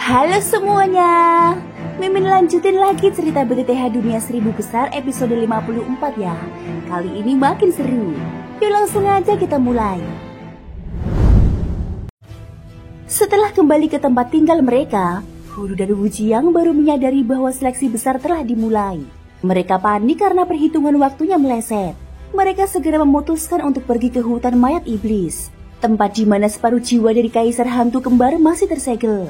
Halo semuanya, Mimin lanjutin lagi cerita BTTH Dunia 1000 Besar episode 54 ya. Kali ini makin seru, yuk langsung aja kita mulai. Setelah kembali ke tempat tinggal mereka, Huru dan Wujiang baru menyadari bahwa seleksi besar telah dimulai. Mereka panik karena perhitungan waktunya meleset. Mereka segera memutuskan untuk pergi ke hutan mayat iblis, tempat di mana separuh jiwa dari kaisar hantu kembar masih tersegel.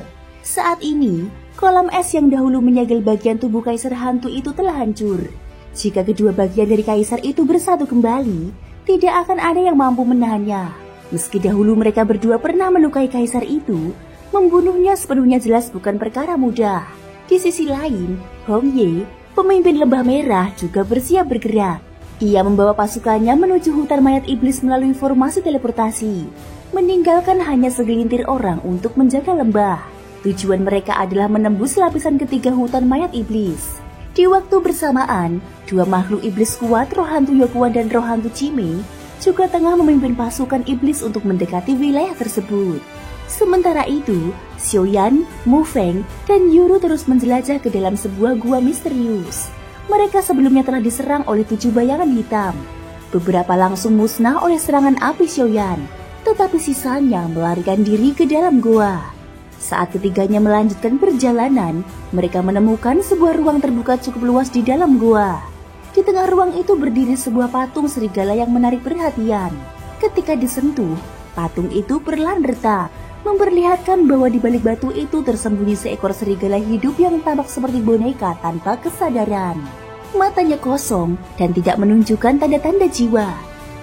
Saat ini, kolam es yang dahulu menyegel bagian tubuh kaisar hantu itu telah hancur. Jika kedua bagian dari kaisar itu bersatu kembali, tidak akan ada yang mampu menahannya. Meski dahulu mereka berdua pernah melukai kaisar itu, membunuhnya sepenuhnya jelas bukan perkara mudah. Di sisi lain, Hong Ye, pemimpin Lembah Merah, juga bersiap bergerak. Ia membawa pasukannya menuju hutan mayat iblis melalui formasi teleportasi, meninggalkan hanya segelintir orang untuk menjaga lembah. Tujuan mereka adalah menembus lapisan ketiga hutan mayat iblis. Di waktu bersamaan, dua makhluk iblis kuat, roh hantu Yokuan dan roh hantu Chime, juga tengah memimpin pasukan iblis untuk mendekati wilayah tersebut. Sementara itu, Xiaoyan, Mu Feng, dan Yuru terus menjelajah ke dalam sebuah gua misterius. Mereka sebelumnya telah diserang oleh 7 bayangan hitam. Beberapa langsung musnah oleh serangan api Xiaoyan, tetapi sisanya melarikan diri ke dalam gua. Saat ketiganya melanjutkan perjalanan, mereka menemukan sebuah ruang terbuka cukup luas di dalam gua. Di tengah ruang itu berdiri sebuah patung serigala yang menarik perhatian. Ketika disentuh, patung itu perlahan retak, memperlihatkan bahwa di balik batu itu tersembunyi seekor serigala hidup yang tampak seperti boneka tanpa kesadaran. Matanya kosong dan tidak menunjukkan tanda-tanda jiwa,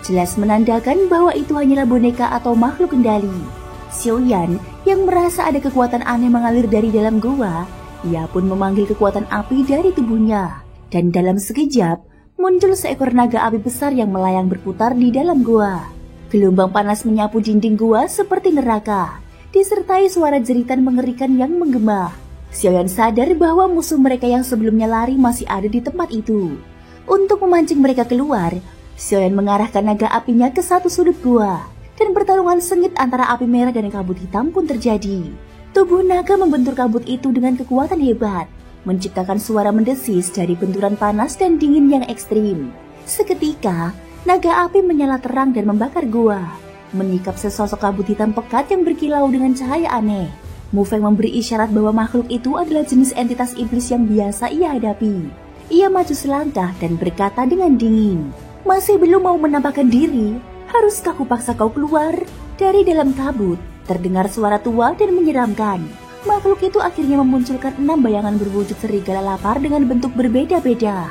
jelas menandakan bahwa itu hanyalah boneka atau makhluk kendali. Xiaoyan yang merasa ada kekuatan aneh mengalir dari dalam gua, ia pun memanggil kekuatan api dari tubuhnya, dan dalam sekejap muncul seekor naga api besar yang melayang berputar di dalam gua. Gelombang panas menyapu dinding gua seperti neraka, disertai suara jeritan mengerikan yang menggema. Xiaoyan sadar bahwa musuh mereka yang sebelumnya lari masih ada di tempat itu. Untuk memancing mereka keluar, Xiaoyan mengarahkan naga apinya ke satu sudut gua, dan pertarungan sengit antara api merah dan kabut hitam pun terjadi. Tubuh naga membentur kabut itu dengan kekuatan hebat, menciptakan suara mendesis dari benturan panas dan dingin yang ekstrim. Seketika, naga api menyala terang dan membakar gua, menyikap sesosok kabut hitam pekat yang berkilau dengan cahaya aneh. Mu Feng memberi isyarat bahwa makhluk itu adalah jenis entitas iblis yang biasa ia hadapi. Ia maju selangkah dan berkata dengan dingin, "Masih belum mau menampakkan diri? Haruskah kupaksa kau keluar?" Dari dalam kabut, terdengar suara tua dan menyeramkan. Makhluk itu akhirnya memunculkan 6 bayangan berwujud serigala lapar dengan bentuk berbeda-beda.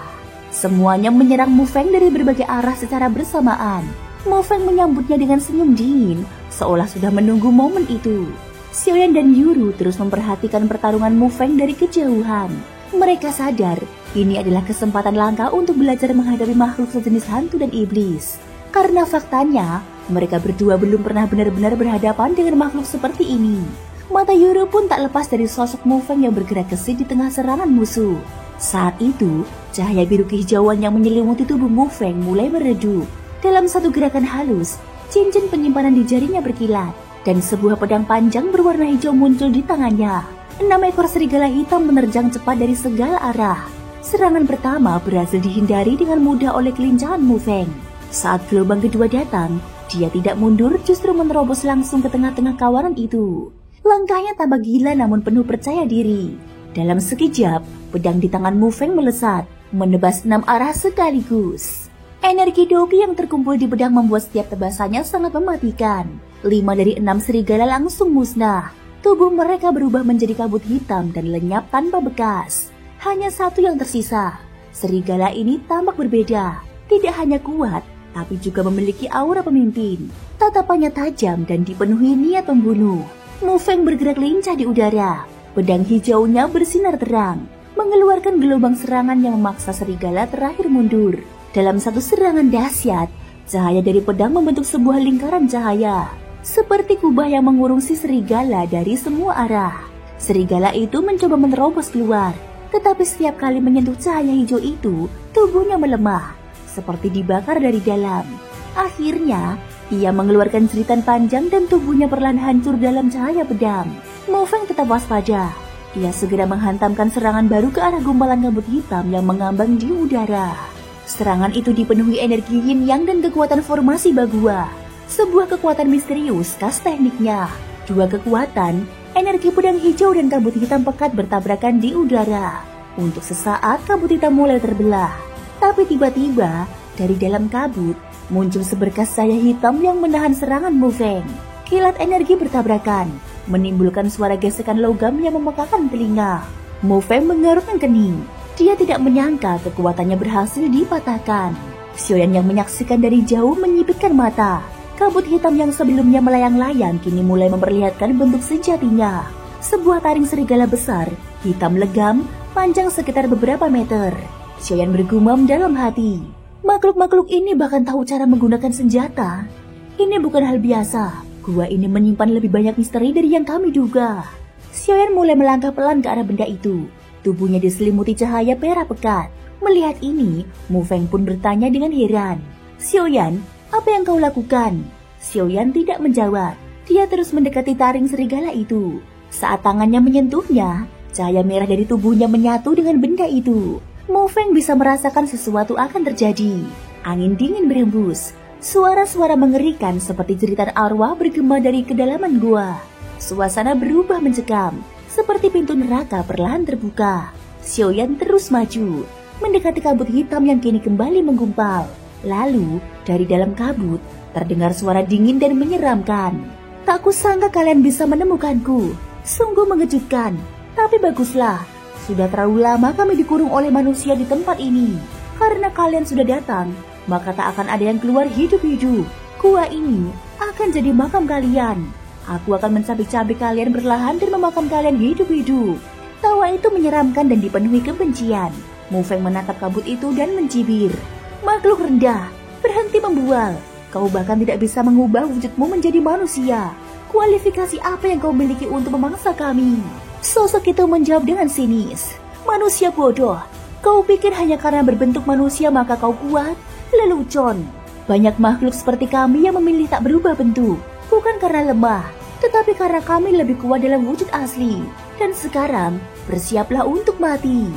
Semuanya menyerang Mu Feng dari berbagai arah secara bersamaan. Mu Feng menyambutnya dengan senyum dingin, seolah sudah menunggu momen itu. Xiaoyan dan Yuru terus memperhatikan pertarungan Mu Feng dari kejauhan. Mereka sadar, ini adalah kesempatan langka untuk belajar menghadapi makhluk sejenis hantu dan iblis. Karena faktanya, mereka berdua belum pernah benar-benar berhadapan dengan makhluk seperti ini. Mata Yuru pun tak lepas dari sosok Mu Feng yang bergerak gesit di tengah serangan musuh. Saat itu, cahaya biru kehijauan yang menyelimuti tubuh Mu Feng mulai meredup. Dalam satu gerakan halus, cincin penyimpanan di jarinya berkilat, dan sebuah pedang panjang berwarna hijau muncul di tangannya. 6 ekor serigala hitam menerjang cepat dari segala arah. Serangan pertama berhasil dihindari dengan mudah oleh kelincahan Mu Feng. Saat gelombang kedua datang, dia tidak mundur, justru menerobos langsung ke tengah-tengah kawanan itu. Langkahnya tampak gila namun penuh percaya diri. Dalam sekejap, pedang di tangan Mu Feng melesat, menebas 6 arah sekaligus. Energi Dogi yang terkumpul di pedang membuat setiap tebasannya sangat mematikan. 5 dari 6 serigala langsung musnah. Tubuh mereka berubah menjadi kabut hitam dan lenyap tanpa bekas. Hanya satu yang tersisa. Serigala ini tampak berbeda. Tidak hanya kuat, tapi juga memiliki aura pemimpin. Tatapannya tajam dan dipenuhi niat membunuh. Mu Feng bergerak lincah di udara. Pedang hijaunya bersinar terang, mengeluarkan gelombang serangan yang memaksa serigala terakhir mundur. Dalam satu serangan dahsyat, cahaya dari pedang membentuk sebuah lingkaran cahaya, seperti kubah yang mengurung si serigala dari semua arah. Serigala itu mencoba menerobos keluar, tetapi setiap kali menyentuh cahaya hijau itu, tubuhnya melemah, seperti dibakar dari dalam. Akhirnya, ia mengeluarkan jeritan panjang dan tubuhnya perlahan hancur dalam cahaya pedang. Mu Feng tetap waspada. Ia segera menghantamkan serangan baru ke arah gumpalan kabut hitam yang mengambang di udara. Serangan itu dipenuhi energi yin yang dan kekuatan formasi Bagua. Sebuah kekuatan misterius khas tekniknya. Dua kekuatan, energi pedang hijau dan kabut hitam pekat bertabrakan di udara. Untuk sesaat kabut hitam mulai terbelah. Tapi tiba-tiba dari dalam kabut muncul seberkas cahaya hitam yang menahan serangan Mu Feng. Kilat energi bertabrakan, menimbulkan suara gesekan logam yang memekakan telinga. Mu Feng mengerutkan kening. Dia tidak menyangka kekuatannya berhasil dipatahkan. Xiaoyan yang menyaksikan dari jauh menyipitkan mata. Kabut hitam yang sebelumnya melayang-layang kini mulai memperlihatkan bentuk sejatinya. Sebuah taring serigala besar, hitam legam, panjang sekitar beberapa meter. Xiaoyan bergumam dalam hati. Makhluk-makhluk ini bahkan tahu cara menggunakan senjata. Ini bukan hal biasa. Gua ini menyimpan lebih banyak misteri dari yang kami duga. Xiaoyan mulai melangkah pelan ke arah benda itu. Tubuhnya diselimuti cahaya merah pekat. Melihat ini, Mu Feng pun bertanya dengan heran. Xiaoyan, apa yang kau lakukan? Xiaoyan tidak menjawab. Dia terus mendekati taring serigala itu. Saat tangannya menyentuhnya, cahaya merah dari tubuhnya menyatu dengan benda itu. Mu Feng bisa merasakan sesuatu akan terjadi. Angin dingin berhembus. Suara-suara mengerikan seperti jeritan arwah bergema dari kedalaman gua. Suasana berubah mencekam, seperti pintu neraka perlahan terbuka. Xiaoyan terus maju, mendekati kabut hitam yang kini kembali menggumpal. Lalu, dari dalam kabut, terdengar suara dingin dan menyeramkan. Tak kusangka kalian bisa menemukanku. Sungguh mengejutkan, tapi baguslah. Sudah terlalu lama kami dikurung oleh manusia di tempat ini. Karena kalian sudah datang, maka tak akan ada yang keluar hidup-hidup. Gua ini akan jadi makam kalian. Aku akan mencabik-cabik kalian perlahan dan memakan kalian hidup-hidup. Tawa itu menyeramkan dan dipenuhi kebencian. Mu Feng menatap kabut itu dan mencibir. Makhluk rendah, berhenti membual. Kau bahkan tidak bisa mengubah wujudmu menjadi manusia. Kualifikasi apa yang kau miliki untuk memangsa kami? Sosok itu menjawab dengan sinis. Manusia bodoh, kau pikir hanya karena berbentuk manusia maka kau kuat? Lelucon. Banyak makhluk seperti kami yang memilih tak berubah bentuk. Bukan karena lemah, tetapi karena kami lebih kuat dalam wujud asli. Dan sekarang, bersiaplah untuk mati.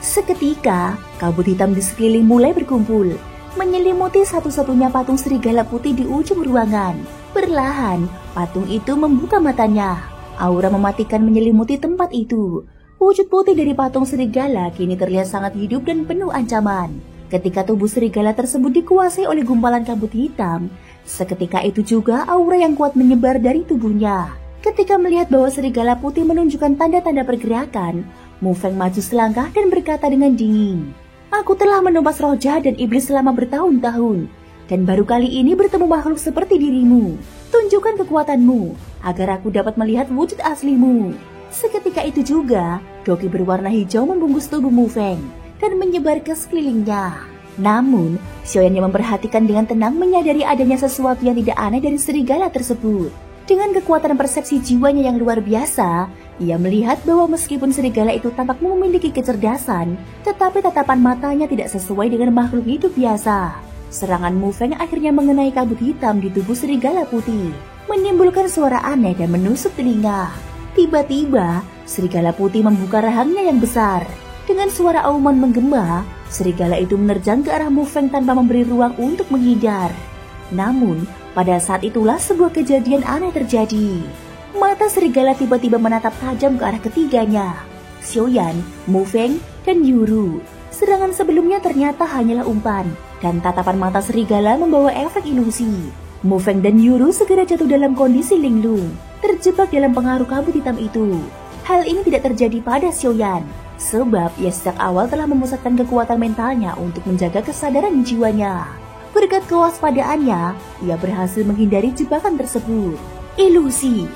Seketika, kabut hitam di sekeliling mulai berkumpul, menyelimuti satu-satunya patung serigala putih di ujung ruangan. Perlahan, patung itu membuka matanya. Aura mematikan menyelimuti tempat itu. Wujud putih dari patung serigala kini terlihat sangat hidup dan penuh ancaman. Ketika tubuh serigala tersebut dikuasai oleh gumpalan kabut hitam, seketika itu juga aura yang kuat menyebar dari tubuhnya. Ketika melihat bahwa serigala putih menunjukkan tanda-tanda pergerakan, Mu Feng maju selangkah dan berkata dengan dingin, Aku telah menumpas roh jahat dan iblis selama bertahun-tahun, dan baru kali ini bertemu makhluk seperti dirimu. Tunjukkan kekuatanmu, agar aku dapat melihat wujud aslimu. Seketika itu juga, doki berwarna hijau membungkus tubuh Mu Feng dan menyebar ke sekelilingnya. Namun, Xiaoyan yang memperhatikan dengan tenang menyadari adanya sesuatu yang tidak aneh dari serigala tersebut. Dengan kekuatan persepsi jiwanya yang luar biasa, ia melihat bahwa meskipun serigala itu tampak memiliki kecerdasan, tetapi tatapan matanya tidak sesuai dengan makhluk hidup biasa. Serangan Mu Feng akhirnya mengenai kabut hitam di tubuh serigala putih, menimbulkan suara aneh dan menusuk telinga. Tiba-tiba, serigala putih membuka rahangnya yang besar. Dengan suara auman menggema, serigala itu menerjang ke arah Mu Feng tanpa memberi ruang untuk menghindar. Namun, pada saat itulah sebuah kejadian aneh terjadi. Mata serigala tiba-tiba menatap tajam ke arah ketiganya. Xiaoyan, Mu Feng, dan Yuru. Serangan sebelumnya ternyata hanyalah umpan, dan tatapan mata serigala membawa efek ilusi. Mu Feng dan Yuru segera jatuh dalam kondisi linglung, terjebak dalam pengaruh kabut hitam itu. Hal ini tidak terjadi pada Xiaoyan, sebab ia sejak awal telah memusatkan kekuatan mentalnya untuk menjaga kesadaran jiwanya. Berkat kewaspadaannya, ia berhasil menghindari jebakan tersebut. Ilusi,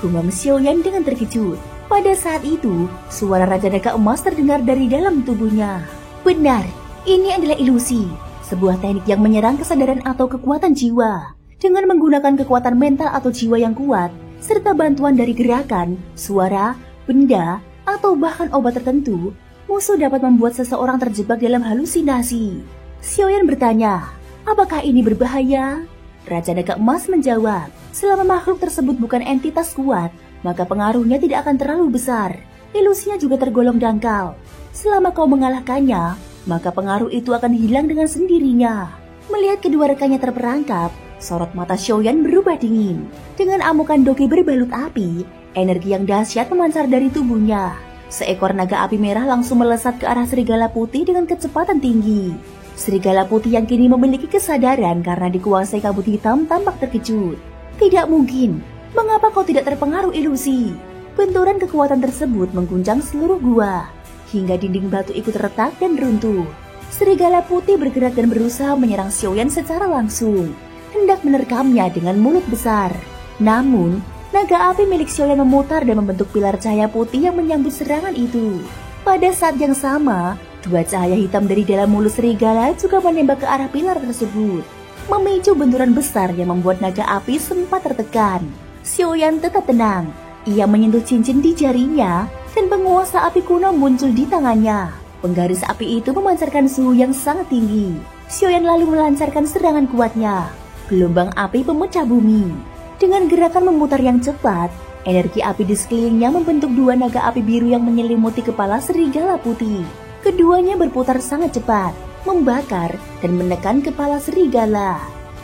gumam Xiaoyan dengan terkejut. Pada saat itu, suara Raja Naga Emas terdengar dari dalam tubuhnya. Benar, ini adalah ilusi, sebuah teknik yang menyerang kesadaran atau kekuatan jiwa. Dengan menggunakan kekuatan mental atau jiwa yang kuat, serta bantuan dari gerakan, suara, benda, atau bahkan obat tertentu, musuh dapat membuat seseorang terjebak dalam halusinasi. Xiaoyan bertanya, apakah ini berbahaya? Raja Naga Emas menjawab, selama makhluk tersebut bukan entitas kuat, maka pengaruhnya tidak akan terlalu besar. ilusinya juga tergolong dangkal. Selama kau mengalahkannya, maka pengaruh itu akan hilang dengan sendirinya. Melihat kedua rekannya terperangkap, sorot mata Xiaoyan berubah dingin. Dengan amukan doge berbalut api, energi yang dahsyat memancar dari tubuhnya. Seekor naga api merah langsung melesat ke arah serigala putih dengan kecepatan tinggi. Serigala putih yang kini memiliki kesadaran karena dikuasai kabut hitam tampak terkejut. Tidak mungkin, mengapa kau tidak terpengaruh ilusi? Benturan kekuatan tersebut mengguncang seluruh gua, hingga dinding batu ikut retak dan runtuh. Serigala putih bergerak dan berusaha menyerang Xiaoyan secara langsung, hendak menerkamnya dengan mulut besar. Namun, naga api milik Xiaoyan memutar dan membentuk pilar cahaya putih yang menyambut serangan itu. Pada saat yang sama, dua cahaya hitam dari dalam mulut serigala juga menembak ke arah pilar tersebut, memicu benturan besar yang membuat naga api sempat tertekan. Xiaoyan tetap tenang. Ia menyentuh cincin di jarinya dan penguasa api kuno muncul di tangannya. Penggaris api itu memancarkan suhu yang sangat tinggi. Xiaoyan lalu melancarkan serangan kuatnya, gelombang api pemecah bumi. Dengan gerakan memutar yang cepat, energi api di sekelilingnya membentuk dua naga api biru yang menyelimuti kepala serigala putih. Keduanya berputar sangat cepat, membakar dan menekan kepala serigala,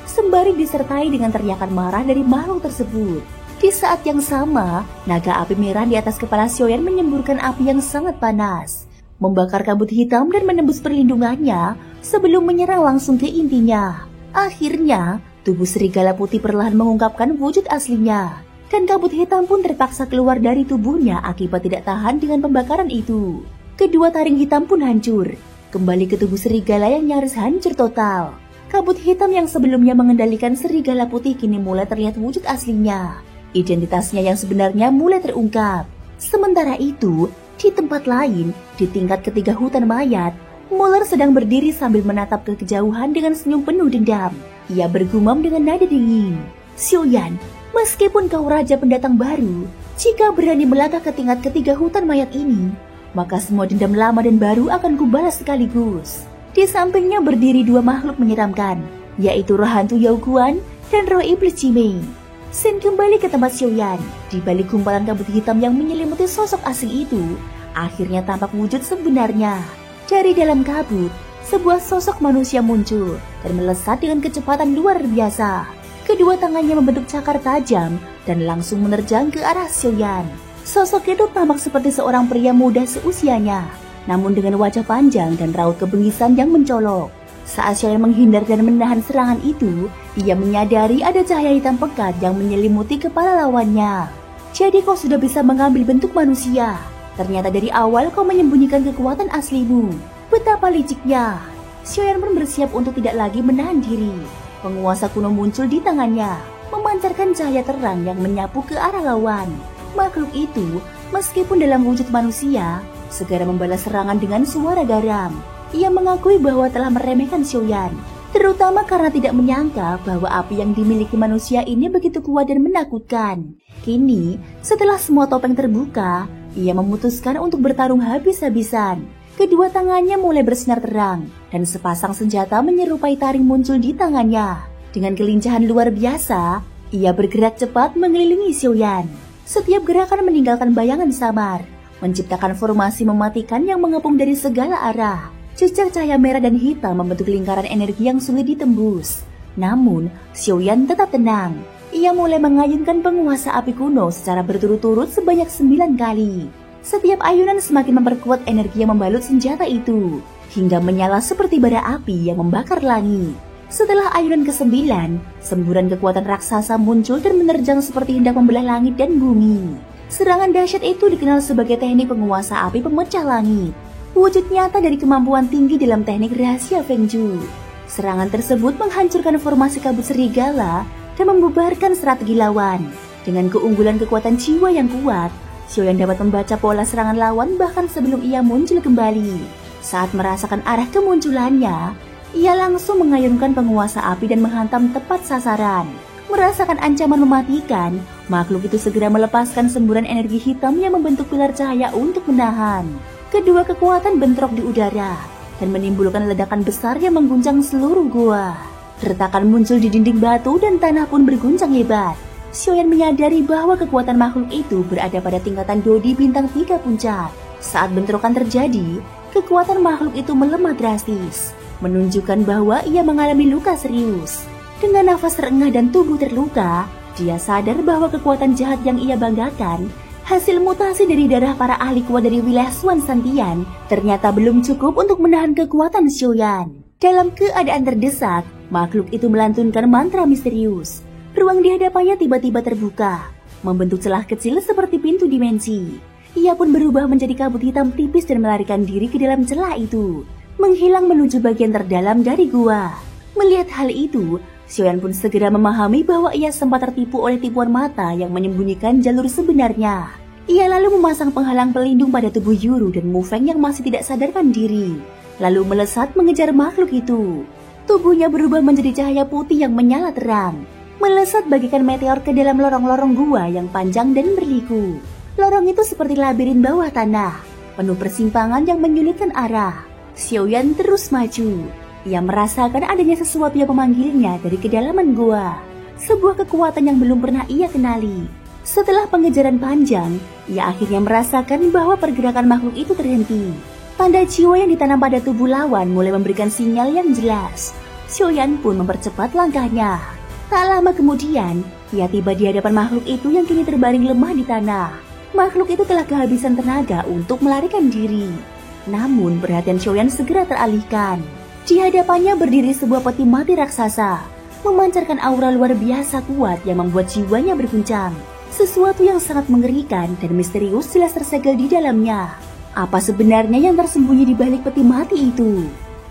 sembari disertai dengan teriakan marah dari makhluk tersebut. Di saat yang sama, naga api merah di atas kepala Xiaoyan menyemburkan api yang sangat panas, membakar kabut hitam dan menembus perlindungannya sebelum menyerang langsung ke intinya. Akhirnya, tubuh serigala putih perlahan mengungkapkan wujud aslinya, dan kabut hitam pun terpaksa keluar dari tubuhnya akibat tidak tahan dengan pembakaran itu. Kedua taring hitam pun hancur, kembali ke tubuh serigala yang nyaris hancur total. Kabut hitam yang sebelumnya mengendalikan serigala putih kini mulai terlihat wujud aslinya. Identitasnya yang sebenarnya mulai terungkap. Sementara itu, di tempat lain, di tingkat ketiga hutan mayat, Muller sedang berdiri sambil menatap ke kejauhan dengan senyum penuh dendam. Ia bergumam dengan nada dingin. Xiaoyan, meskipun kau raja pendatang baru, jika berani melangkah ke tingkat ketiga hutan mayat ini, maka semua dendam lama dan baru akan kubalas sekaligus. Di sampingnya berdiri dua makhluk menyeramkan, yaitu roh hantu Yao Guan dan roh iblis Cimei. Shen kembali ke tempat Xiaoyan. Di balik gumpalan kabut hitam yang menyelimuti sosok asing itu, akhirnya tampak wujud sebenarnya. Dari dalam kabut, sebuah sosok manusia muncul dan melesat dengan kecepatan luar biasa. Kedua tangannya membentuk cakar tajam dan langsung menerjang ke arah Xiaoyan. Sosok itu tampak seperti seorang pria muda seusianya, namun dengan wajah panjang dan raut kebengisan yang mencolok. Saat Xiaoyan menghindar dan menahan serangan itu, ia menyadari ada cahaya hitam pekat yang menyelimuti kepala lawannya. Jadi kau sudah bisa mengambil bentuk manusia. Ternyata dari awal kau menyembunyikan kekuatan aslimu. Betapa liciknya. Xiaoyan pun bersiap untuk tidak lagi menahan diri. Penguasa kuno muncul di tangannya, memancarkan cahaya terang yang menyapu ke arah lawan. Makhluk itu, meskipun dalam wujud manusia, segera membalas serangan dengan suara garam. Ia mengakui bahwa telah meremehkan Xiaoyan, terutama karena tidak menyangka bahwa api yang dimiliki manusia ini begitu kuat dan menakutkan. Kini, setelah semua topeng terbuka, ia memutuskan untuk bertarung habis-habisan. Kedua tangannya mulai bersinar terang, dan sepasang senjata menyerupai taring muncul di tangannya. Dengan kelincahan luar biasa, ia bergerak cepat mengelilingi Xiaoyan. Setiap gerakan meninggalkan bayangan samar, menciptakan formasi mematikan yang mengepung dari segala arah. Jejak cahaya merah dan hitam membentuk lingkaran energi yang sulit ditembus. Namun, Xiaoyan tetap tenang. Ia mulai mengayunkan penguasa api kuno secara berturut-turut sebanyak 9 kali. Setiap ayunan semakin memperkuat energi yang membalut senjata itu, hingga menyala seperti bara api yang membakar langit. Setelah ayunan ke-9, semburan kekuatan raksasa muncul dan menerjang seperti hendak membelah langit dan bumi. Serangan dahsyat itu dikenal sebagai teknik penguasa api pemecah langit. Wujud nyata dari kemampuan tinggi dalam teknik rahasia Feng Zhu. Serangan tersebut menghancurkan formasi kabut serigala dan membubarkan strategi lawan. Dengan keunggulan kekuatan jiwa yang kuat, Xiaoyan dapat membaca pola serangan lawan bahkan sebelum ia muncul kembali. Saat merasakan arah kemunculannya, ia langsung mengayunkan penguasa api dan menghantam tepat sasaran. Merasakan ancaman mematikan, makhluk itu segera melepaskan semburan energi hitam yang membentuk pilar cahaya untuk menahan. Kedua kekuatan bentrok di udara dan menimbulkan ledakan besar yang mengguncang seluruh gua. Retakan muncul di dinding batu dan tanah pun berguncang hebat. Xiaoyan menyadari bahwa kekuatan makhluk itu berada pada tingkatan Dodi bintang 3 puncak. Saat bentrokan terjadi, kekuatan makhluk itu melemah drastis, menunjukkan bahwa ia mengalami luka serius. Dengan nafas terengah dan tubuh terluka, dia sadar bahwa kekuatan jahat yang ia banggakan, hasil mutasi dari darah para ahli kuat dari wilayah Xuan Santian, ternyata belum cukup untuk menahan kekuatan Xiaoyan. Dalam keadaan terdesak, makhluk itu melantunkan mantra misterius. Ruang di hadapannya tiba-tiba terbuka, membentuk celah kecil seperti pintu dimensi. Ia pun berubah menjadi kabut hitam tipis dan melarikan diri ke dalam celah itu, menghilang menuju bagian terdalam dari gua. Melihat hal itu, Xiaoyan pun segera memahami bahwa ia sempat tertipu oleh tipuan mata yang menyembunyikan jalur sebenarnya. Ia lalu memasang penghalang pelindung pada tubuh Yuru dan Mu Feng yang masih tidak sadarkan diri, lalu melesat mengejar makhluk itu. Tubuhnya berubah menjadi cahaya putih yang menyala terang, melesat bagaikan meteor ke dalam lorong-lorong gua yang panjang dan berliku. Lorong itu seperti labirin bawah tanah, penuh persimpangan yang menyulitkan arah. Xiaoyan terus maju. Ia merasakan adanya sesuatu yang memanggilnya dari kedalaman gua. Sebuah kekuatan yang belum pernah ia kenali. Setelah pengejaran panjang, ia akhirnya merasakan bahwa pergerakan makhluk itu terhenti. Tanda jiwa yang ditanam pada tubuh lawan mulai memberikan sinyal yang jelas. Xiaoyan pun mempercepat langkahnya. Tak lama kemudian, ia tiba di hadapan makhluk itu yang kini terbaring lemah di tanah. Makhluk itu telah kehabisan tenaga untuk melarikan diri. Namun perhatian Xiaoyan segera teralihkan. Di hadapannya berdiri sebuah peti mati raksasa, memancarkan aura luar biasa kuat yang membuat jiwanya berguncang. Sesuatu yang sangat mengerikan dan misterius jelas tersegel di dalamnya. Apa sebenarnya yang tersembunyi di balik peti mati itu?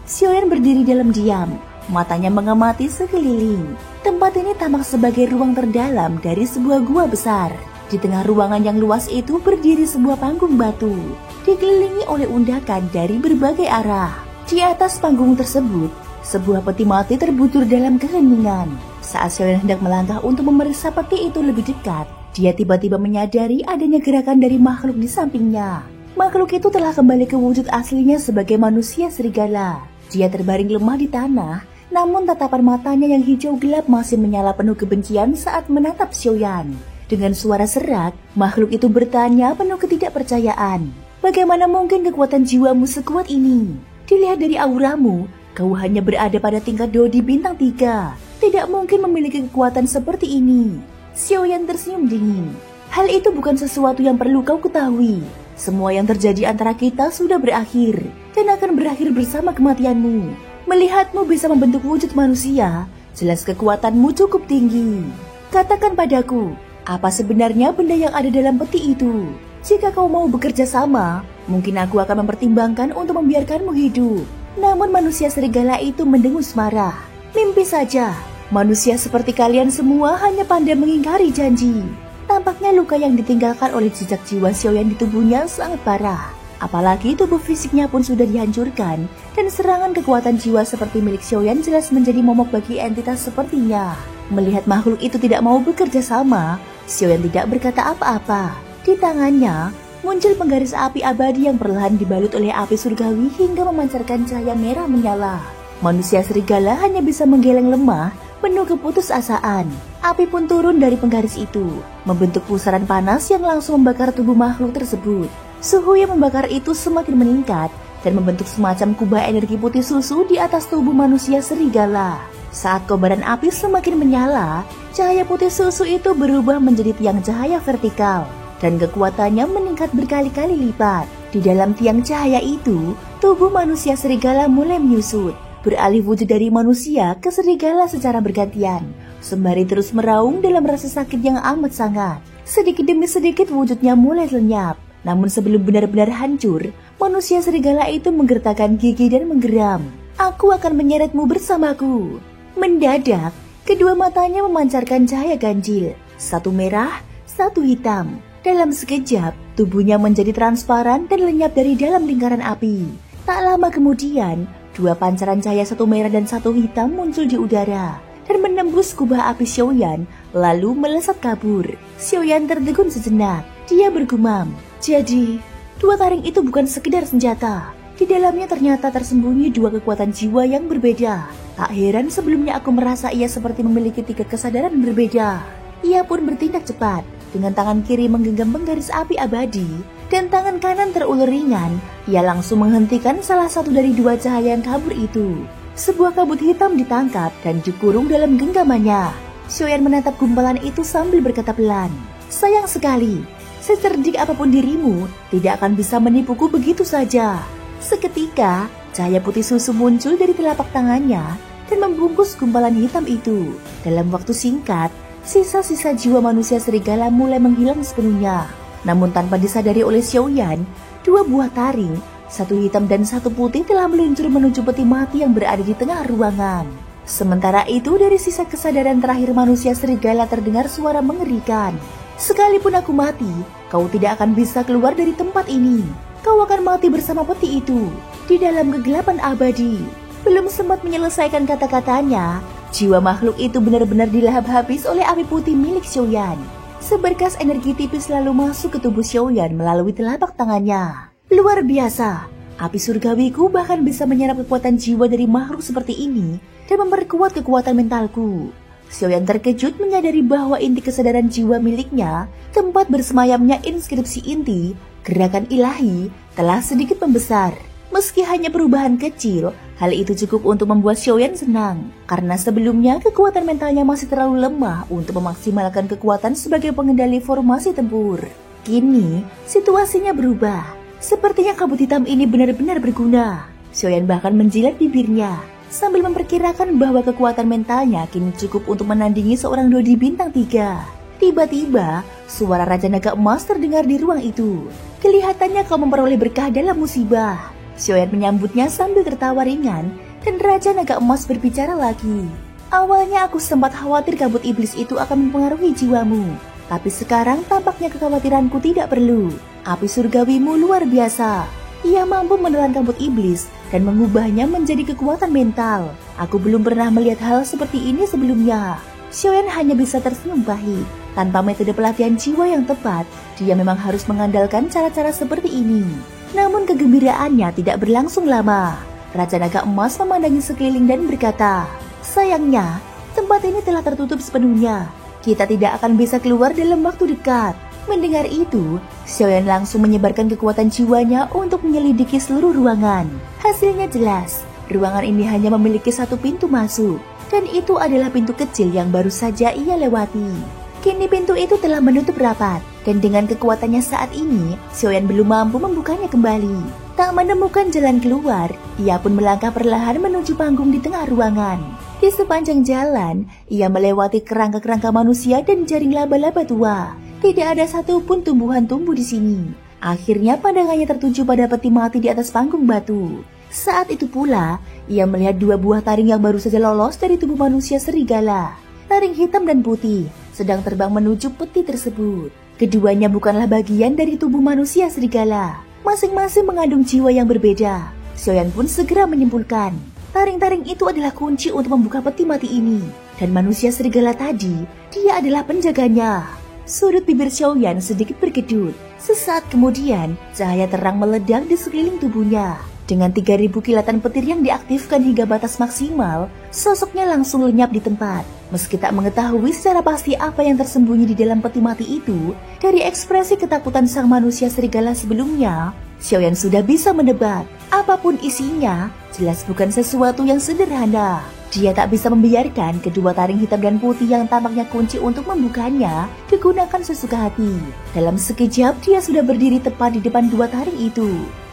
Xiaoyan berdiri dalam diam, matanya mengamati sekeliling. Tempat ini tampak sebagai ruang terdalam dari sebuah gua besar. Di tengah ruangan yang luas itu berdiri sebuah panggung batu, dikelilingi oleh undakan dari berbagai arah. Di atas panggung tersebut, sebuah peti mati terbujur dalam keheningan. Saat Xiaoyan hendak melangkah untuk memeriksa peti itu lebih dekat, dia tiba-tiba menyadari adanya gerakan dari makhluk di sampingnya. Makhluk itu telah kembali ke wujud aslinya sebagai manusia serigala. Dia terbaring lemah di tanah, namun tatapan matanya yang hijau gelap masih menyala penuh kebencian saat menatap Xiaoyan. Dengan suara serak, makhluk itu bertanya penuh ketidakpercayaan. Bagaimana mungkin kekuatan jiwamu sekuat ini? Dilihat dari auramu, kau hanya berada pada tingkat Dodi bintang 3. Tidak mungkin memiliki kekuatan seperti ini. Xiaoyan tersenyum dingin. Hal itu bukan sesuatu yang perlu kau ketahui. Semua yang terjadi antara kita sudah berakhir dan akan berakhir bersama kematianmu. Melihatmu bisa membentuk wujud manusia, jelas kekuatanmu cukup tinggi. Katakan padaku, apa sebenarnya benda yang ada dalam peti itu? Jika kau mau bekerja sama, mungkin aku akan mempertimbangkan untuk membiarkanmu hidup. Namun manusia serigala itu mendengus marah. Mimpi saja, manusia seperti kalian semua hanya pandai mengingkari janji. Tampaknya luka yang ditinggalkan oleh jejak jiwa Xiaoyan di tubuhnya sangat parah. Apalagi tubuh fisiknya pun sudah dihancurkan, dan serangan kekuatan jiwa seperti milik Xiaoyan jelas menjadi momok bagi entitas sepertinya. Melihat makhluk itu tidak mau bekerja sama, Xiaoyan tidak berkata apa-apa. Di tangannya muncul penggaris api abadi yang perlahan dibalut oleh api surgawi hingga memancarkan cahaya merah menyala. Manusia serigala hanya bisa menggeleng lemah, penuh keputusasaan. Api pun turun dari penggaris itu, membentuk pusaran panas yang langsung membakar tubuh makhluk tersebut. Suhu yang membakar itu semakin meningkat dan membentuk semacam kubah energi putih susu di atas tubuh manusia serigala. Saat kobaran api semakin menyala, cahaya putih susu itu berubah menjadi tiang cahaya vertikal dan kekuatannya meningkat berkali-kali lipat. Di dalam tiang cahaya itu, tubuh manusia serigala mulai menyusut, beralih wujud dari manusia ke serigala secara bergantian, sembari terus meraung dalam rasa sakit yang amat sangat. Sedikit demi sedikit wujudnya mulai lenyap. Namun sebelum benar-benar hancur, manusia serigala itu menggertakkan gigi dan menggeram. Aku akan menyeretmu bersamaku. Mendadak, kedua matanya memancarkan cahaya ganjil, satu merah, satu hitam. Dalam sekejap, tubuhnya menjadi transparan dan lenyap dari dalam lingkaran api. Tak lama kemudian, dua pancaran cahaya satu merah dan satu hitam muncul di udara dan menembus kubah api Xiaoyan, lalu melesat kabur. Xiaoyan tertegun sejenak. Dia bergumam, jadi dua taring itu bukan sekedar senjata. Di dalamnya ternyata tersembunyi dua kekuatan jiwa yang berbeda. Tak heran sebelumnya aku merasa ia seperti memiliki tiga kesadaran berbeda. Ia pun bertindak cepat. Dengan tangan kiri menggenggam penggaris api abadi dan tangan kanan terulur ringan, ia langsung menghentikan salah satu dari dua cahaya yang kabur itu. Sebuah kabut hitam ditangkap dan dikurung dalam genggamannya. Xiaoyan menatap gumpalan itu sambil berkata pelan, "Sayang sekali, secerdik apapun dirimu, tidak akan bisa menipuku begitu saja." Seketika, cahaya putih susu muncul dari telapak tangannya dan membungkus gumpalan hitam itu. Dalam waktu singkat, sisa-sisa jiwa manusia serigala mulai menghilang sepenuhnya. Namun tanpa disadari oleh Xiaoyan, dua buah taring, satu hitam dan satu putih telah meluncur menuju peti mati yang berada di tengah ruangan. Sementara itu dari sisa kesadaran terakhir manusia serigala terdengar suara mengerikan. "Sekalipun aku mati, kau tidak akan bisa keluar dari tempat ini. Kau akan mati bersama peti itu, di dalam kegelapan abadi." Belum sempat menyelesaikan kata-katanya, jiwa makhluk itu benar-benar dilahap habis oleh api putih milik Xiaoyan. Seberkas energi tipis lalu masuk ke tubuh Xiaoyan melalui telapak tangannya. Luar biasa, api surgawiku bahkan bisa menyerap kekuatan jiwa dari makhluk seperti ini dan memperkuat kekuatan mentalku. Xiaoyan terkejut menyadari bahwa inti kesadaran jiwa miliknya, tempat bersemayamnya inskripsi inti, gerakan ilahi, telah sedikit membesar. Meski hanya perubahan kecil, hal itu cukup untuk membuat Xiaoyan senang. Karena sebelumnya kekuatan mentalnya masih terlalu lemah untuk memaksimalkan kekuatan sebagai pengendali formasi tempur. Kini, situasinya berubah. Sepertinya kabut hitam ini benar-benar berguna. Xiaoyan bahkan menjilat bibirnya, sambil memperkirakan bahwa kekuatan mentalnya kini cukup untuk menandingi seorang dodi bintang 3. Tiba-tiba, suara Raja Naga Emas terdengar di ruang itu. Kelihatannya kau memperoleh berkah dalam musibah. Xiaoyan menyambutnya sambil tertawa ringan dan Raja Naga Emas berbicara lagi. "Awalnya aku sempat khawatir kabut iblis itu akan mempengaruhi jiwamu. Tapi sekarang tampaknya kekhawatiranku tidak perlu. Api surgawimu luar biasa. Ia mampu menelan kabut iblis dan mengubahnya menjadi kekuatan mental. Aku belum pernah melihat hal seperti ini sebelumnya." Xiaoyan hanya bisa tersenyum pahit. Tanpa metode pelatihan jiwa yang tepat, dia memang harus mengandalkan cara-cara seperti ini. Namun kegembiraannya tidak berlangsung lama. Raja Naga Emas memandangi sekeliling dan berkata, "Sayangnya, tempat ini telah tertutup sepenuhnya. Kita tidak akan bisa keluar dalam waktu dekat." Mendengar itu, Xiaoyan langsung menyebarkan kekuatan jiwanya untuk menyelidiki seluruh ruangan. Hasilnya jelas, ruangan ini hanya memiliki satu pintu masuk, dan itu adalah pintu kecil yang baru saja ia lewati. Kini pintu itu telah menutup rapat, dan dengan kekuatannya saat ini, Xiaoyan belum mampu membukanya kembali. Tak menemukan jalan keluar, ia pun melangkah perlahan menuju panggung di tengah ruangan. Di sepanjang jalan, ia melewati kerangka-kerangka manusia dan jaring laba-laba tua. Tidak ada satupun tumbuhan tumbuh di sini. Akhirnya pandangannya tertuju pada peti mati di atas panggung batu. Saat itu pula, ia melihat dua buah taring yang baru saja lolos dari tubuh manusia serigala. Taring hitam dan putih sedang terbang menuju peti tersebut. Keduanya bukanlah bagian dari tubuh manusia serigala. Masing-masing mengandung jiwa yang berbeda. Xiaoyan pun segera menyimpulkan, taring-taring itu adalah kunci untuk membuka peti mati ini. Dan manusia serigala tadi, dia adalah penjaganya. Sudut bibir Xiaoyan sedikit berkedut. Sesaat kemudian, cahaya terang meledak di sekeliling tubuhnya. Dengan 3.000 kilatan petir yang diaktifkan hingga batas maksimal, sosoknya langsung lenyap di tempat. Meski tak mengetahui secara pasti apa yang tersembunyi di dalam peti mati itu, dari ekspresi ketakutan sang manusia serigala sebelumnya, Xiaoyan sudah bisa menebak. Apapun isinya, jelas bukan sesuatu yang sederhana. Dia tak bisa membiarkan kedua taring hitam dan putih yang tampaknya kunci untuk membukanya digunakan sesuka hati. Dalam sekejap, dia sudah berdiri tepat di depan dua taring itu.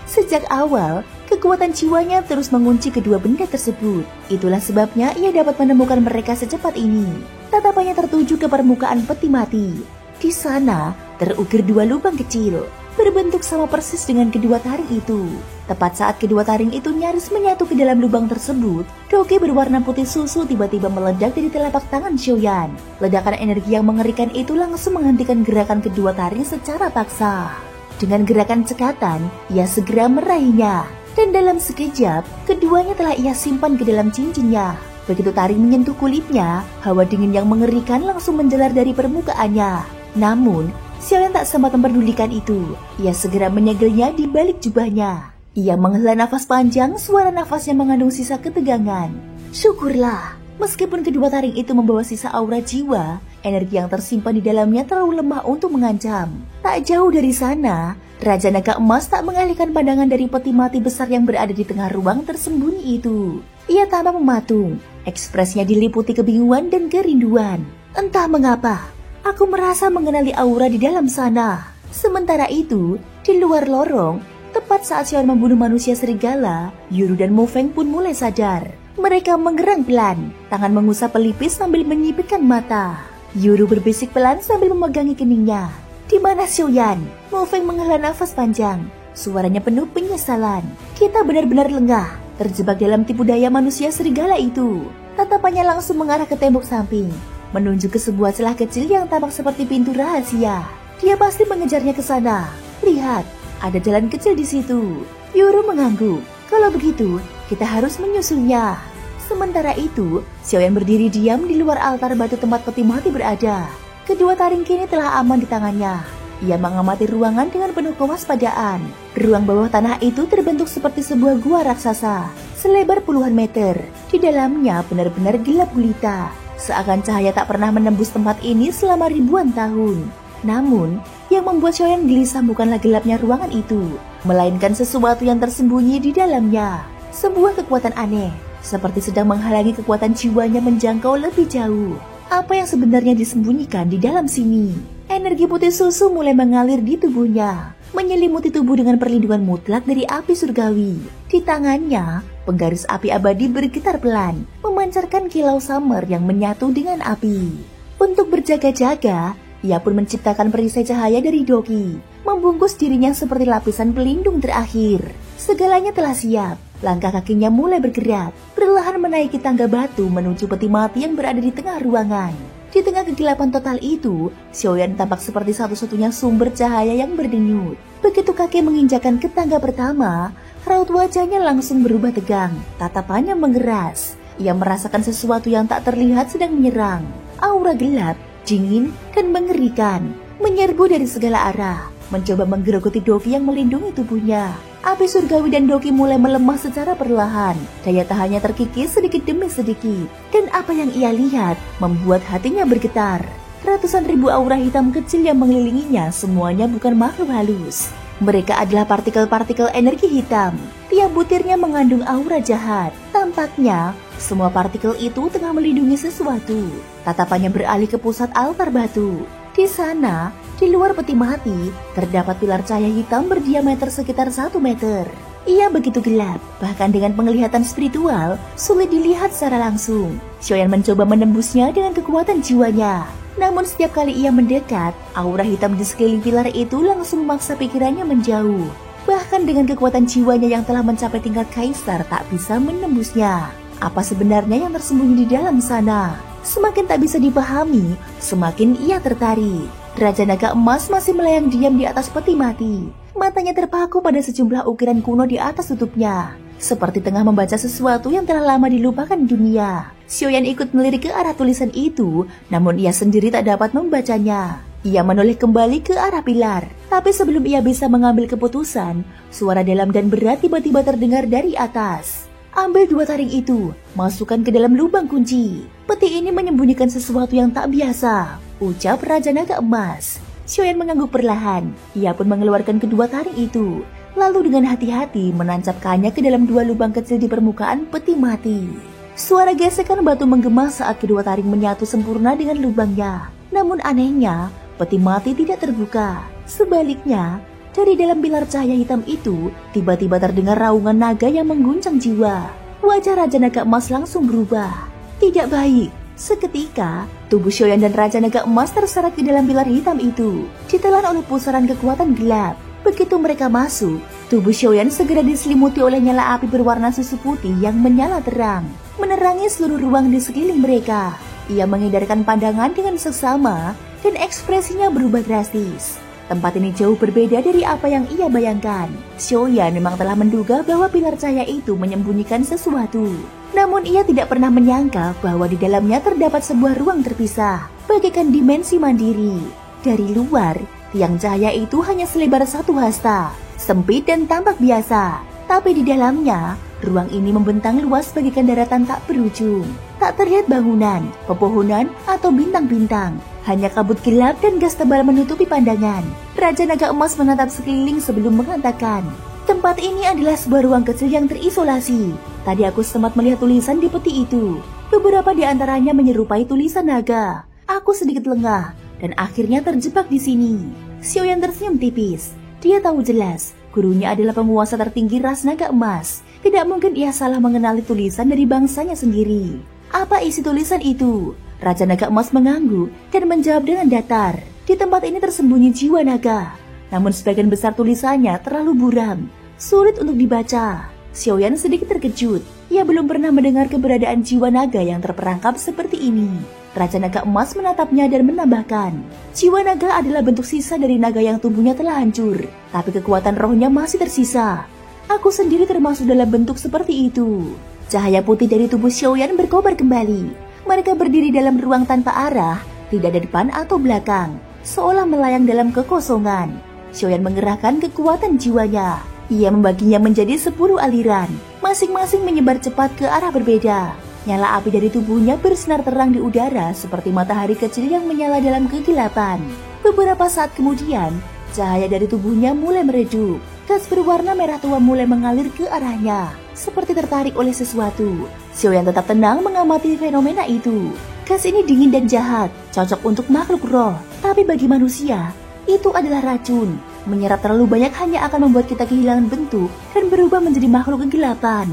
Sejak awal, kekuatan jiwanya terus mengunci kedua benda tersebut. Itulah sebabnya ia dapat menemukan mereka secepat ini. Tatapannya tertuju ke permukaan peti mati. Di sana, terukir dua lubang kecil, berbentuk sama persis dengan kedua taring itu. Tepat saat kedua taring itu nyaris menyatu ke dalam lubang tersebut, doge berwarna putih susu tiba-tiba meledak dari telapak tangan Xiaoyan. Ledakan energi yang mengerikan itu langsung menghentikan gerakan kedua taring secara paksa. Dengan gerakan cekatan, ia segera meraihnya. Dan dalam sekejap, keduanya telah ia simpan ke dalam cincinnya. Begitu taring menyentuh kulitnya, hawa dingin yang mengerikan langsung menjalar dari permukaannya. Namun, Xiaoyan tak sempat memperdulikan itu. Ia segera menyegelnya di balik jubahnya. Ia menghela nafas panjang, suara nafasnya mengandung sisa ketegangan. Syukurlah, meskipun kedua taring itu membawa sisa aura jiwa, Energi yang tersimpan di dalamnya terlalu lemah untuk mengancam. Tak jauh dari sana, Raja Naga Emas tak mengalihkan pandangan dari peti mati besar yang berada di tengah ruang tersembunyi itu. Ia tampak mematung, ekspresinya diliputi kebingungan dan kerinduan. Entah mengapa, aku merasa mengenali aura di dalam sana. Sementara itu, di luar lorong, tepat saat Xiaoyan membunuh manusia serigala, Yuru dan Mo Feng pun mulai sadar. Mereka menggerang pelan, tangan mengusap pelipis sambil menyipitkan mata. Yuru berbisik pelan sambil memegangi keningnya. Di mana Xiaoyan? Mo Feng menghela nafas panjang. Suaranya penuh penyesalan. Kita benar-benar lengah, terjebak dalam tipu daya manusia serigala itu. Tatapannya langsung mengarah ke tembok samping, menunjuk ke sebuah celah kecil yang tampak seperti pintu rahasia. Dia pasti mengejarnya ke sana. Lihat, ada jalan kecil di situ. Yuru mengangguk. Kalau begitu, kita harus menyusulnya. Sementara itu, Xiaoyan berdiri diam di luar altar batu tempat peti mati berada. Kedua taring kini telah aman di tangannya. Ia mengamati ruangan dengan penuh kewaspadaan. Ruang bawah tanah itu terbentuk seperti sebuah gua raksasa, selebar puluhan meter. Di dalamnya benar-benar gelap gulita, seakan cahaya tak pernah menembus tempat ini selama ribuan tahun. Namun, yang membuat Xiaoyan gelisah bukanlah gelapnya ruangan itu, melainkan sesuatu yang tersembunyi di dalamnya. Sebuah kekuatan aneh, seperti sedang menghalangi kekuatan jiwanya menjangkau lebih jauh. Apa yang sebenarnya disembunyikan di dalam sini? Energi putih susu mulai mengalir di tubuhnya, menyelimuti tubuh dengan perlindungan mutlak dari api surgawi. Di tangannya, penggaris api abadi bergetar pelan, memancarkan kilau samar yang menyatu dengan api. Untuk berjaga-jaga, ia pun menciptakan perisai cahaya dari Doki, membungkus dirinya seperti lapisan pelindung terakhir. Segalanya telah siap. Langkah kakinya mulai bergerak, perlahan menaiki tangga batu menuju peti mati yang berada di tengah ruangan. Di tengah kegelapan total itu, Xiaoyan tampak seperti satu-satunya sumber cahaya yang berdenyut. Begitu kaki menginjakan ke tangga pertama, raut wajahnya langsung berubah tegang, tatapannya mengeras. Ia merasakan sesuatu yang tak terlihat sedang menyerang. Aura gelap, dingin, dan mengerikan menyerbu dari segala arah, mencoba menggerogoti Doki yang melindungi tubuhnya. Api surgawi dan Doki mulai melemah secara perlahan. Daya tahannya terkikis sedikit demi sedikit. Dan apa yang ia lihat membuat hatinya bergetar. Ratusan ribu aura hitam kecil yang mengelilinginya semuanya bukan makhluk halus. Mereka adalah partikel-partikel energi hitam. Tiap butirnya mengandung aura jahat. Tampaknya, semua partikel itu tengah melindungi sesuatu. Tatapannya beralih ke pusat altar batu. Di sana, di luar peti mati, terdapat pilar cahaya hitam berdiameter sekitar 1 meter. Ia begitu gelap, bahkan dengan penglihatan spiritual, sulit dilihat secara langsung. Xiaoyan mencoba menembusnya dengan kekuatan jiwanya. Namun setiap kali ia mendekat, aura hitam di sekeliling pilar itu langsung memaksa pikirannya menjauh. Bahkan dengan kekuatan jiwanya yang telah mencapai tingkat kaisar tak bisa menembusnya. Apa sebenarnya yang tersembunyi di dalam sana? Semakin tak bisa dipahami, semakin ia tertarik. Raja Naga Emas masih melayang diam di atas peti mati. Matanya terpaku pada sejumlah ukiran kuno di atas tutupnya, seperti tengah membaca sesuatu yang telah lama dilupakan dunia. Xiaoyan ikut melirik ke arah tulisan itu, namun ia sendiri tak dapat membacanya. Ia menoleh kembali ke arah pilar, tapi sebelum ia bisa mengambil keputusan, suara dalam dan berat tiba-tiba terdengar dari atas. Ambil 2 taring itu, masukkan ke dalam lubang kunci. Peti ini menyembunyikan sesuatu yang tak biasa, ucap Raja Naga Emas. Xiaoyan mengangguk perlahan. Ia pun mengeluarkan kedua taring itu, lalu dengan hati-hati menancapkannya ke dalam 2 lubang kecil di permukaan peti mati. Suara gesekan batu menggema saat kedua taring menyatu sempurna dengan lubangnya. Namun anehnya, peti mati tidak terbuka. Sebaliknya, dari dalam pilar cahaya hitam itu, tiba-tiba terdengar raungan naga yang mengguncang jiwa. Wajah Raja Naga Emas langsung berubah. Tidak baik. Seketika, tubuh Xiaoyan dan Raja Naga Emas terseret ke dalam pilar hitam itu, ditelan oleh pusaran kekuatan gelap. Begitu mereka masuk, tubuh Xiaoyan segera diselimuti oleh nyala api berwarna susu putih yang menyala terang, menerangi seluruh ruang di sekeliling mereka. Ia mengedarkan pandangan dengan seksama, dan ekspresinya berubah drastis. Tempat ini jauh berbeda dari apa yang ia bayangkan. Xiaoyan memang telah menduga bahwa pilar cahaya itu menyembunyikan sesuatu. Namun ia tidak pernah menyangka bahwa di dalamnya terdapat sebuah ruang terpisah, bagaikan dimensi mandiri. Dari luar, tiang cahaya itu hanya selebar 1 hasta, sempit dan tampak biasa. Tapi di dalamnya, Ruang ini membentang luas bagaikan daratan tak berujung. Tak terlihat bangunan, pepohonan, atau bintang-bintang. Hanya kabut gelap dan gas tebal menutupi pandangan. Raja Naga Emas menatap sekeliling sebelum mengatakan, tempat ini adalah sebuah ruang kecil yang terisolasi. Tadi aku sempat melihat tulisan di peti itu. Beberapa di antaranya menyerupai tulisan naga. Aku sedikit lengah dan akhirnya terjebak di sini. Xiaoyan tersenyum tipis. Dia tahu jelas, gurunya adalah penguasa tertinggi ras naga emas. Tidak mungkin ia salah mengenali tulisan dari bangsanya sendiri. Apa isi tulisan itu? Raja Naga Emas mengangguk dan menjawab dengan datar. Di tempat ini tersembunyi jiwa naga. Namun sebagian besar tulisannya terlalu buram, sulit untuk dibaca. Xiaoyan sedikit terkejut. Ia belum pernah mendengar keberadaan jiwa naga yang terperangkap seperti ini. Raja Naga Emas menatapnya dan menambahkan, jiwa naga adalah bentuk sisa dari naga yang tubuhnya telah hancur, tapi kekuatan rohnya masih tersisa. Aku sendiri termasuk dalam bentuk seperti itu. Cahaya putih dari tubuh Xiaoyan berkobar kembali. Mereka berdiri dalam ruang tanpa arah, tidak ada depan atau belakang, seolah melayang dalam kekosongan. Xiaoyan mengerahkan kekuatan jiwanya. Ia membaginya menjadi 10 aliran, masing-masing menyebar cepat ke arah berbeda. Nyala api dari tubuhnya bersinar terang di udara seperti matahari kecil yang menyala dalam kegelapan. Beberapa saat kemudian, cahaya dari tubuhnya mulai meredup. Gas berwarna merah tua mulai mengalir ke arahnya, seperti tertarik oleh sesuatu. Xiaoyan tetap tenang mengamati fenomena itu. Gas ini dingin dan jahat, cocok untuk makhluk roh. Tapi bagi manusia, itu adalah racun. Menyerap terlalu banyak hanya akan membuat kita kehilangan bentuk dan berubah menjadi makhluk kegelapan.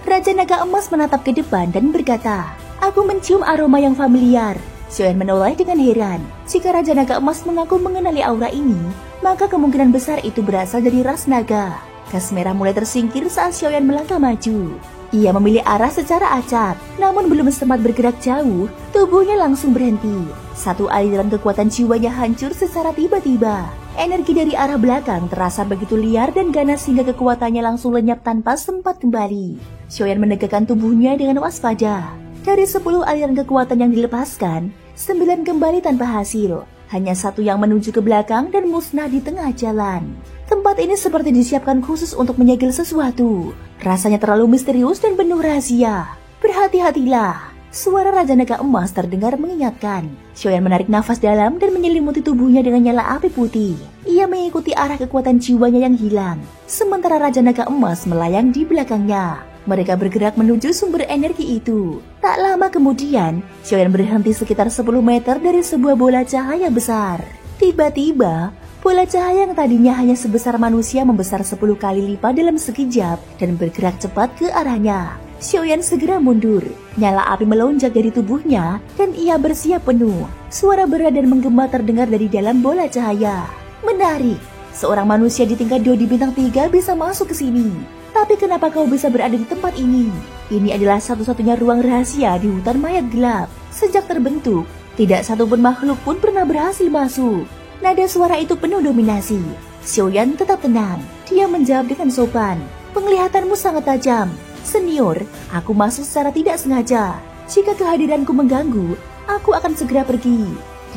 Raja Naga Emas menatap ke depan dan berkata, aku mencium aroma yang familiar. Xiaoyan menoleh dengan heran. Jika Raja Naga Emas mengaku mengenali aura ini, maka kemungkinan besar itu berasal dari ras naga. Gas merah mulai tersingkir saat Xiaoyan melangkah maju. Ia memilih arah secara acak, namun belum sempat bergerak jauh, tubuhnya langsung berhenti. Satu aliran kekuatan jiwanya hancur secara tiba-tiba. Energi dari arah belakang terasa begitu liar dan ganas hingga kekuatannya langsung lenyap tanpa sempat kembali. Xiaoyan menegakkan tubuhnya dengan waspada. Dari 10 aliran kekuatan yang dilepaskan, 9 kembali tanpa hasil. Hanya satu yang menuju ke belakang dan musnah di tengah jalan. Tempat ini seperti disiapkan khusus untuk menyegel sesuatu. Rasanya terlalu misterius dan penuh rahasia. Berhati-hatilah. Suara Raja Naga Emas terdengar mengingatkan. Xiaoyan menarik nafas dalam dan menyelimuti tubuhnya dengan nyala api putih. Ia mengikuti arah kekuatan jiwanya yang hilang. Sementara Raja Naga Emas melayang di belakangnya. Mereka bergerak menuju sumber energi itu. Tak lama kemudian, Xiaoyan berhenti sekitar 10 meter dari sebuah bola cahaya besar. Tiba-tiba, bola cahaya yang tadinya hanya sebesar manusia membesar 10 kali lipat dalam sekejap dan bergerak cepat ke arahnya. Xiaoyan segera mundur. Nyala api melonjak dari tubuhnya dan ia bersiap penuh. Suara berat dan menggema terdengar dari dalam bola cahaya. Menarik. Seorang manusia di tingkat 2 di bintang 3 bisa masuk ke sini. Tapi kenapa kau bisa berada di tempat ini? Ini adalah satu-satunya ruang rahasia di hutan mayat gelap. Sejak terbentuk, tidak satupun makhluk pun pernah berhasil masuk. Nada suara itu penuh dominasi. Xiaoyan tetap tenang. Dia menjawab dengan sopan. Penglihatanmu sangat tajam. Senior, aku masuk secara tidak sengaja. Jika kehadiranku mengganggu, aku akan segera pergi.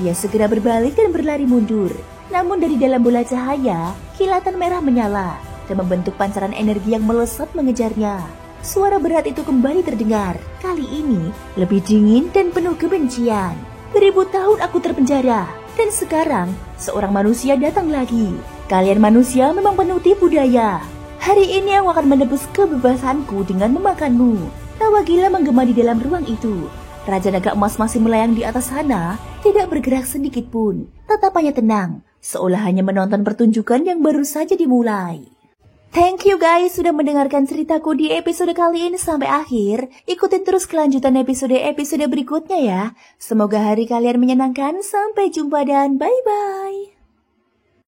Dia segera berbalik dan berlari mundur. Namun dari dalam bola cahaya, kilatan merah menyala dan membentuk pancaran energi yang melesat mengejarnya. Suara berat itu kembali terdengar. Kali ini lebih dingin dan penuh kebencian. Beribu tahun aku terpenjara, dan sekarang seorang manusia datang lagi. Kalian manusia memang penuh tipu daya. Hari ini aku akan menebus kebebasanku dengan memakanmu. Tawa gila menggema di dalam ruang itu. Raja Naga Emas masih melayang di atas sana, tidak bergerak sedikit pun. Tatapannya tenang, seolah hanya menonton pertunjukan yang baru saja dimulai. Thank you guys sudah mendengarkan ceritaku di episode kali ini sampai akhir. Ikutin terus kelanjutan episode berikutnya ya. Semoga hari kalian menyenangkan. Sampai jumpa dan bye-bye.